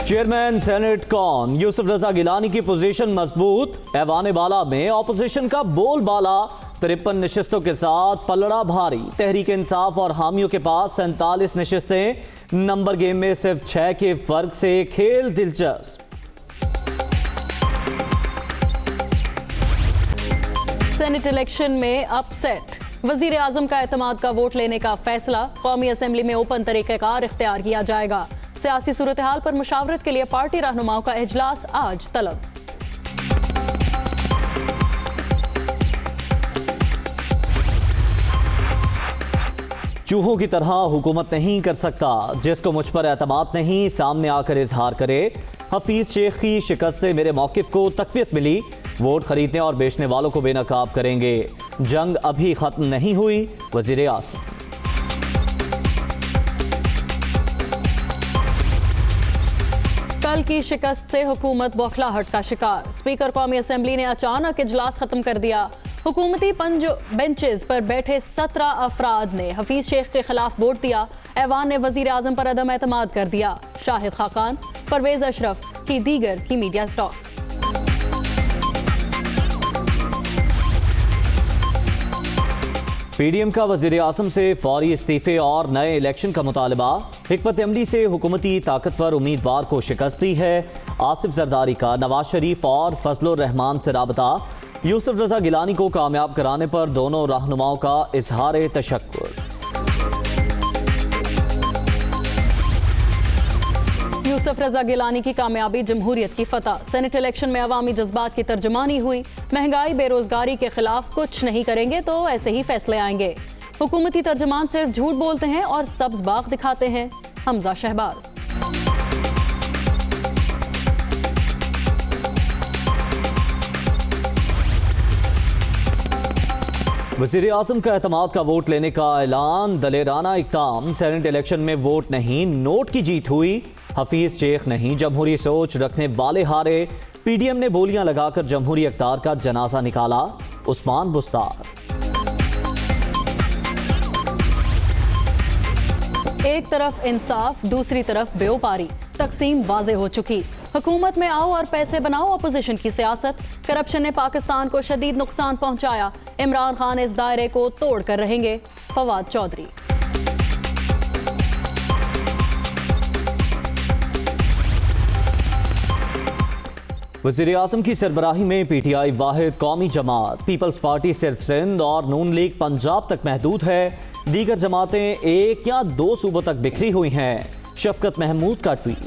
Chairman senate कौन यूसुफ रजा गिलानी की position मजबूत। ऐवान बाला में ऑपोजिशन का बोलबाला। 53 नशिस्तों के साथ पलड़ा भारी। तहरीक इंसाफ और हामियों के पास 47 नशिस्तें। नंबर गेम में सिर्फ 6 के फर्क से खेल दिलचस्प। सेनेट इलेक्शन में अपसेट। वजीर आजम का एतमाद का वोट लेने का फैसला। कौमी असेंबली में ओपन तरीक़ेकार इख्तियार किया जाएगा। सियासी सूरत हाल पर मुशावरत के लिए पार्टी रहनुमाओं का इजलास आज तलब। चूहों की तरह हुकूमत नहीं कर सकता। जिसको मुझ पर एतमाद नहीं सामने आकर इजहार करे। हफीज शेख की शिकस्त से मेरे मौकिफ को तक़वियत मिली। वोट खरीदने और बेचने वालों को बेनकाब करेंगे। जंग अभी खत्म नहीं हुई। वजीर आज़म। कल की शिकस्त से हुकूमत बौखलाहट का शिकार। स्पीकर कौमी असेंबली ने अचानक इजलास खत्म कर दिया। हुकूमती बेंचेस पर बैठे 17 अफराद ने हफीज शेख के खिलाफ वोट दिया। ऐवान ने वजीर आजम पर अदम एतमाद कर दिया। शाहिद खाकान, परवेज अशरफ की दीगर की मीडिया स्टॉक। पीडीएम का वजीर आज़म से फौरी इस्तीफे और नए इलेक्शन का मुतालबा। हिकमत अमली से हुकूमती ताकतवर उम्मीदवार को शिकस्त दी है। आसिफ जरदारी का नवाज शरीफ और फजलुर रहमान से राबता। यूसुफ रजा गिलानी को कामयाब कराने पर दोनों रहनुमाओं का इजहार तशक्कुर। यूसुफ रजा गिलानी की कामयाबी जमहूरियत की फतह। सेनेट इलेक्शन में अवामी जज्बात की तर्जुमानी हुई। महंगाई बेरोजगारी के खिलाफ कुछ नहीं करेंगे तो ऐसे ही फैसले आएंगे। हुकूमती तर्जुमान सिर्फ झूठ बोलते हैं और सब्ज बाग दिखाते हैं। हमजा शहबाज। वज़ीर आज़म का एतमाद का वोट लेने का ऐलान। दलेराना इक़दाम। सेनेट इलेक्शन में वोट नहीं नोट की जीत हुई। हफीज शेख नहीं जमहूरी सोच रखने वाले हारे। पीडीएम ने बोलियां लगाकर जमहूरी अख्तार का जनाजा निकाला। उस्मान बुस्तार। एक तरफ इंसाफ दूसरी तरफ बेओपारी। तकसीम वाजे हो चुकी। हुकूमत में आओ और पैसे बनाओ अपोजिशन की सियासत। करप्शन ने पाकिस्तान को शदीद नुकसान पहुंचाया। इमरान खान इस दायरे को तोड़ कर रहेंगे। फवाद चौधरी। वज़ीर आज़म की सरबराही में पीटीआई वाहिद कौमी जमात। पीपल्स पार्टी सिर्फ सिंध और नून लीग पंजाब तक महदूद है। दीगर जमातें एक या 2 सूबों तक बिखरी हुई हैं। शफकत महमूद का ट्वीट।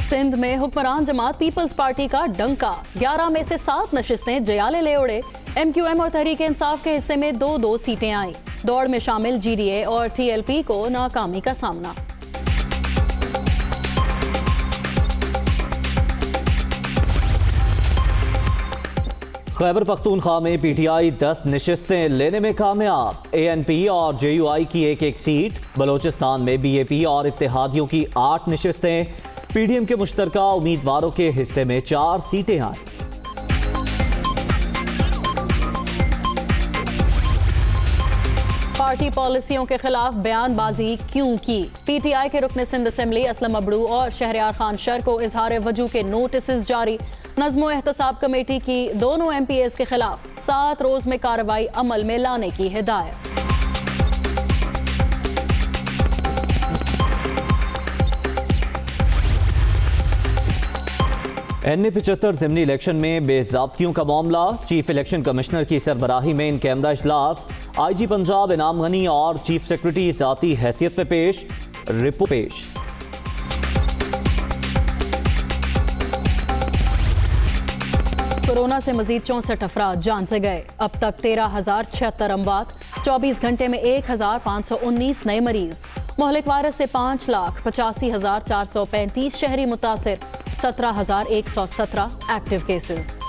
सिंध में हुक्मरान जमात पीपल्स पार्टी का डंका। 11 में से 7 नशिस्तें जयाले ले उड़े। एमक्यूएम और तहरीक इंसाफ के हिस्से में 2-2 सीटें आईं। दौड़ में शामिल जीडीए और टीएलपी को नाकामी का सामना। खैबर पख्तूनख्वा में पीटीआई 10 नशिस्तें लेने में कामयाब। एएनपी और जेयूआई की एक सीट। बलोचिस्तान में बीएपी और इत्तेहादियों की 8 नशिस्तें। पीडीएम के मुश्तरका उम्मीदवारों के हिस्से में 4 सीटें आईं। पार्टी पॉलिसियों के खिलाफ बयानबाजी क्यों की। पीटीआई के रुकन सिंध असेंबली असलम अबड़ू और शहरयार खान शर को इजहार वजू के नोटिस जारी। नज़्म एहतसाब कमेटी की दोनों एमपीएस के खिलाफ 7 रोज में कार्रवाई अमल में लाने की हिदायत। NA-75 ज़िमनी इलेक्शन में बेज़ाब्तियों का मामला। चीफ इलेक्शन कमिश्नर की सरबराही में इन कैमरा इजलास। आईजी पंजाब इनाम गनी और चीफ सेक्रेटरी ज़ाती हैसियत में पेश। रिपोर्ट पेश। कोरोना से मजीद 64 अफराद जान से गए। अब तक 13,076 अमवात। 24 घंटे में 1,519 नए मरीज। मोहलिक वायरस से 5,85,435 शहरी मुतासिर। 17,117 एक्टिव केसेस।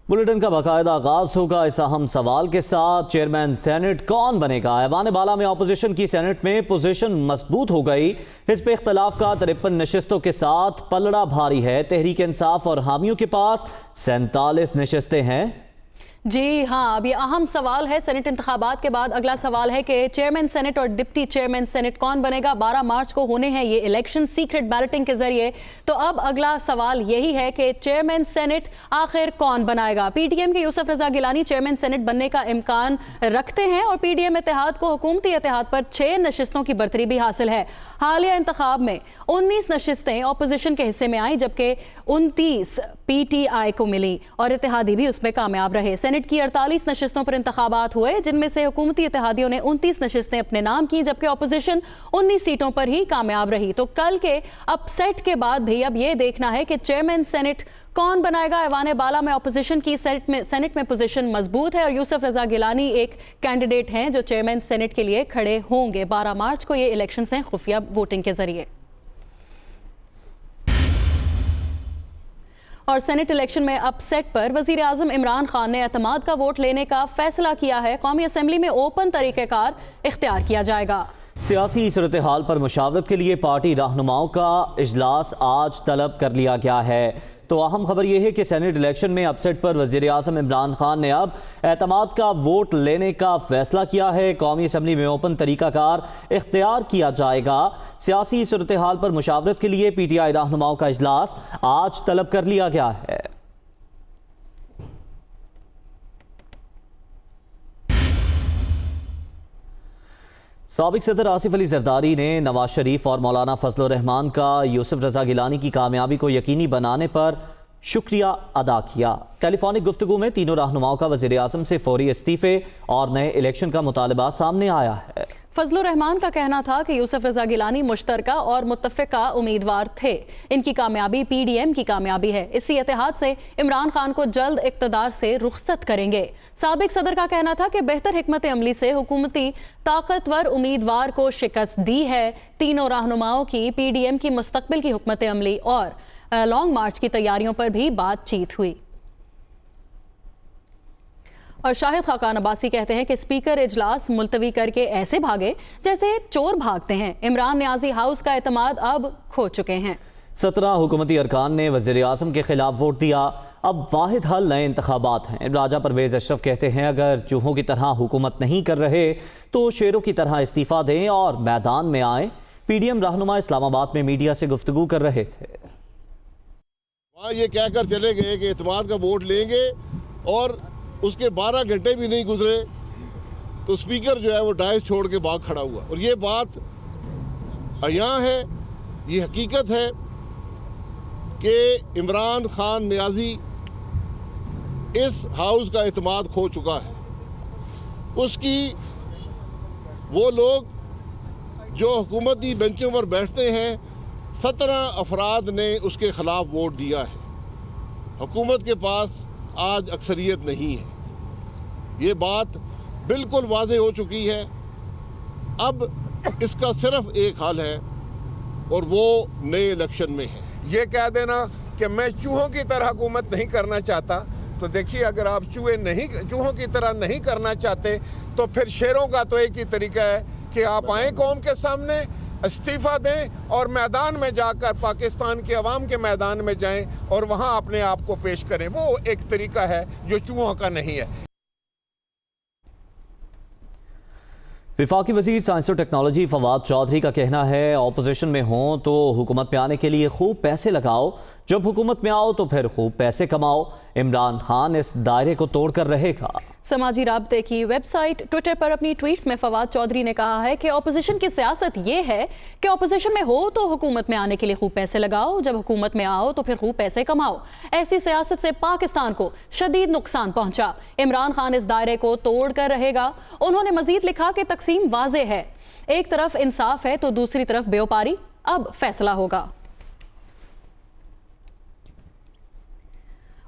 बुलेटिन का बाकायदा आगाज होगा इस अहम सवाल के साथ। चेयरमैन सेनेट कौन बनेगा? ऐवान बाला में अपोजिशन की सेनेट में पोजीशन मजबूत हो गई। हिज़्ब इख्तिलाफ का 53 नशिस्तों के साथ पलड़ा भारी है। तहरीक इंसाफ और हामियों के पास 47 नशिस्तें हैं। जी हाँ, अब ये अहम सवाल है। सेनेट इंतखाबात के बाद अगला सवाल है कि चेयरमैन सेनेट और डिप्टी चेयरमैन सेनेट कौन बनेगा। 12 मार्च को होने हैं ये इलेक्शन सीक्रेट बैलेटिंग के जरिए। तो अब अगला सवाल यही है कि चेयरमैन सेनेट आखिर कौन बनाएगा। पीडीएम के यूसुफ रजा गिलानी चेयरमैन सेनेट बनने का इम्कान रखते हैं और पीडीएम इत्तेहाद को हुकूमती इत्तेहाद पर 6 नशिस्तों की बरतरी भी हासिल है। हालिया इंतखाब में 19 नशिस्तें अपोजिशन के हिस्से में आई, जबकि 29 पीटीआई को मिली और इत्तेहादी भी उसमें कामयाब रहे। सेनेट की 48 नशिस्तों पर इंतखाबात हुए, जिनमें से हुकूमती इत्तेहादियों ने 29 नशिस्तें अपने नाम की, जबकि अपोजिशन 19 सीटों पर ही कामयाब रही। तो कल के अपसेट के बाद भी अब यह देखना है कि चेयरमैन सेनेट कौन बनाएगा। ऐवान बाला में अपोजिशन की सेनेट में पोजीशन मजबूत है और यूसुफ रजा गिलानी एक कैंडिडेट हैं जो चेयरमैन सेनेट के लिए खड़े होंगे। 12 मार्च को ये इलेक्शन हैं खुफिया वोटिंग के जरिए। और सेनेट इलेक्शन में अपसेट पर वजीर आजम इमरान खान ने एतमाद का वोट लेने का फैसला किया है। कौमी असम्बली में ओपन तरीक़ेकार इख्तियार किया जाएगा। सियासी सूरत हाल पर मुशावरत के लिए पार्टी रहनुमाओं का इजलास आज तलब कर लिया गया है। तो अहम खबर यह है कि सेनेट इलेक्शन में अपसेट पर वजीर आजम इमरान खान ने अब एतमाद का वोट लेने का फैसला किया है। कौमी असम्बली में ओपन तरीक़ाकार इख्तियार किया जाएगा। सियासी सूरत हाल पर मुशावरत के लिए पीटीआई रहनुमाओं का इजलास आज तलब कर लिया गया है। साबिक सदर आसिफ अली जरदारी ने नवाज शरीफ और मौलाना फजल रहमान का यूसुफ रजा गिलानी की कामयाबी को यकीनी बनाने पर शुक्रिया अदा किया। टेलीफोनिक गुफ्तगू में तीनों रहनुमाओं का वज़ीर आज़म से फौरी इस्तीफे और नए इलेक्शन का मुतालबा सामने आया है। फजल रहमान का कहना था कि यूसुफ रजा गिलानी मुश्तरका और मुत्तफ़िका उम्मीदवार थे। इनकी कामयाबी पीडीएम की कामयाबी है। इसी इत्तेहाद से इमरान खान को जल्द इक़्तिदार से रुखसत करेंगे। साबिक सदर का कहना था कि बेहतर हिकमत अमली से हुकूमती ताकतवर उम्मीदवार को शिकस्त दी है। तीनों रहनुमाओं की पीडीएम की मुस्तकबिल की हुकमत अमली और लॉन्ग मार्च की तैयारियों पर भी बातचीत हुई। और शाहिद खाकान अब्बासी कहते हैं कि स्पीकर इजलास मुलतवी करके ऐसे भागे जैसे चोर भागते हैं। इमरान न्याजी हाउस का एतमाद अब खो चुके हैं। 17 हुकूमती अरकान ने वज़ीर आज़म के खिलाफ वोट दिया। अब वाहिद हल नए इंतखाबात हैं। राजा परवेज अशरफ कहते हैं अगर चूहों की तरह हुकूमत नहीं कर रहे तो शेरों की तरह इस्तीफ़ा दें और मैदान में आए। पीडीएम रहनुमा इस्लामाबाद में मीडिया से गुफ्तगू कर रहे थे। वहाँ ये कहकर चले गए कि एतमाद का वोट लेंगे और उसके 12 घंटे भी नहीं गुजरे तो स्पीकर जो है वो डायस छोड़ के भाग खड़ा हुआ। और ये बात यहाँ है, ये हकीकत है कि इमरान खान न्याजी इस हाउस का एतमाद खो चुका है। उसकी वो लोग जो हुकूमती बेंचों पर बैठते हैं 17 अफराद ने उसके खिलाफ वोट दिया है। हुकूमत के पास आज अक्सरियत नहीं है। ये बात बिल्कुल वाज़ेह हो चुकी है। अब इसका सिर्फ एक हल है और वो नए इलेक्शन में है। ये कह देना कि मैं चूहों की तरह हुकूमत नहीं करना चाहता, तो देखिए अगर आप चूहों की तरह नहीं करना चाहते तो फिर शेरों का तो एक ही तरीका है कि आप आए कौम के सामने, इस्तीफ़ा दें और मैदान में जाकर पाकिस्तान के अवाम के मैदान में जाएं और वहाँ अपने आप को पेश करें। वो एक तरीका है जो चूहों का नहीं है। विफाकी वजीर साइंस और टेक्नोलॉजी फवाद चौधरी का कहना है ऑपोजिशन में हो तो हुकूमत में आने के लिए खूब पैसे लगाओ, जब हुकूमत में आओ तो फिर खूब पैसे कमाओ। इमरान खान इस दायरे को तोड़कर रहेगा। समाजी राब्ते की वेबसाइट ट्विटर पर अपनी ट्वीट्स में फवाद चौधरी ने कहा है कि ऑपोजिशन की सियासत ये है कि ऑपोजिशन में हो तो हुकूमत में आने के लिए खूब पैसे लगाओ, जब हुकूमत में आओ तो फिर खूब पैसे कमाओ। ऐसी सियासत से पाकिस्तान को शदीद नुकसान पहुंचा। इमरान खान इस दायरे को तोड़ कर रहेगा। उन्होंने मजीद लिखा कि तकसीम वाज़ेह है, एक तरफ इंसाफ है तो दूसरी तरफ बेवपारी। अब फैसला होगा।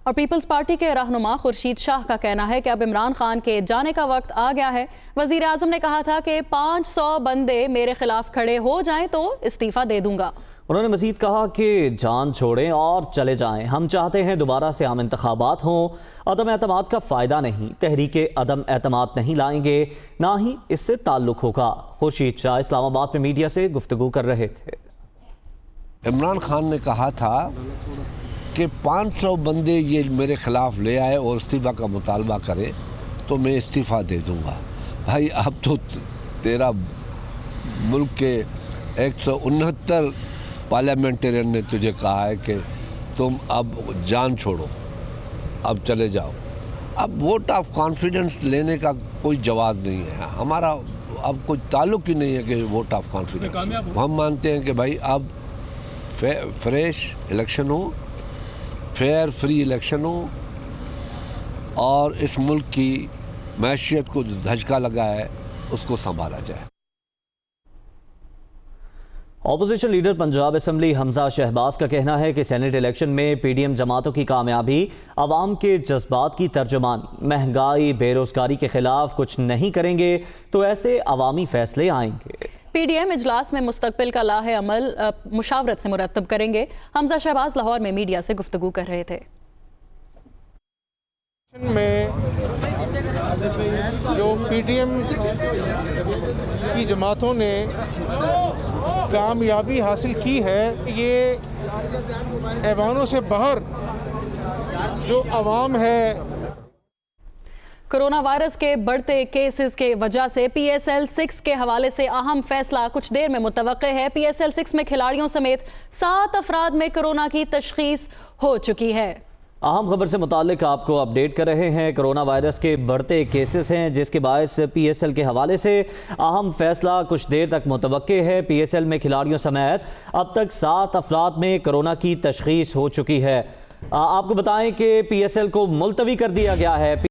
और पीपल्स पार्टी के रहनुमा खुर्शीद शाह का कहना है कि अब इमरान खान के जाने का वक्त आ गया है। वजीर आजम ने कहा था कि 500 बंदे मेरे खिलाफ खड़े हो जाएं तो इस्तीफा दे दूंगा। उन्होंने मजीद कहा कि जान छोड़ें और चले जाएं। हम चाहते हैं दोबारा से आम इंतखाबात हों। अदम एतमाद का फ़ायदा नहीं, तहरीक अदम एतमाद नहीं लाएंगे, ना ही इससे ताल्लुक़ होगा। खुर्शीद शाह इस्लामाबाद में मीडिया से गुफ्तगू कर रहे थे। इमरान खान ने कहा था कि 500 बंदे ये मेरे ख़िलाफ़ ले आए और इस्तीफ़ा का मुतालबा करे तो मैं इस्तीफ़ा दे दूँगा। भाई अब तो तेरा मुल्क के 169 पार्लियामेंटेरियन ने तुझे कहा है कि तुम अब जान छोड़ो, अब चले जाओ। अब वोट ऑफ कॉन्फिडेंस लेने का कोई जवाब नहीं है हमारा, अब कोई ताल्लुक़ ही नहीं है कि वोट ऑफ कॉन्फिडेंस। हम मानते हैं कि भाई अब फ्रेश इलेक्शन हो, फेयर फ्री इलेक्शन हो और इस मुल्क की मैशियत को जो धचका लगा है उसको संभाला जाए। Opposition leader Punjab assembly Hamza Shahbaz का कहना है कि सेनेट इलेक्शन में पीडीएम जमातों की कामयाबी अवाम के जज्बात की तर्जुमानी, महंगाई बेरोजगारी के खिलाफ कुछ नहीं करेंगे तो ऐसे अवामी फैसले आएंगे। पीडीएम इजलास में मुस्तकबिल का लाहे अमल मुशावरत से मुरतब करेंगे। हमजा शहबाज लाहौर में मीडिया से गुफ्तगू कर रहे थे। में जो पीडीएम की जमातों ने कामयाबी हासिल की है, ये ऐवानों से बाहर जो अवाम है। कोरोना वायरस के बढ़ते केसेस के वजह से PSL 6 के हवाले से अहम फैसला कुछ देर में मुतवक्के है। PSL 6 में खिलाड़ियों समेत 7 अफराद में कोरोना की तशखीस हो चुकी है। अहम खबर से मुतालिक आपको अपडेट कर रहे हैं। कोरोना वायरस के बढ़ते केसेस हैं जिसके बायस PSL के हवाले से अहम फैसला कुछ देर तक मुतवक्के है। PSL में खिलाड़ियों समेत अब तक 7 अफराद में कोरोना की तशखीस हो चुकी है। आपको बताएं कि PSL को मुलतवी कर दिया गया है।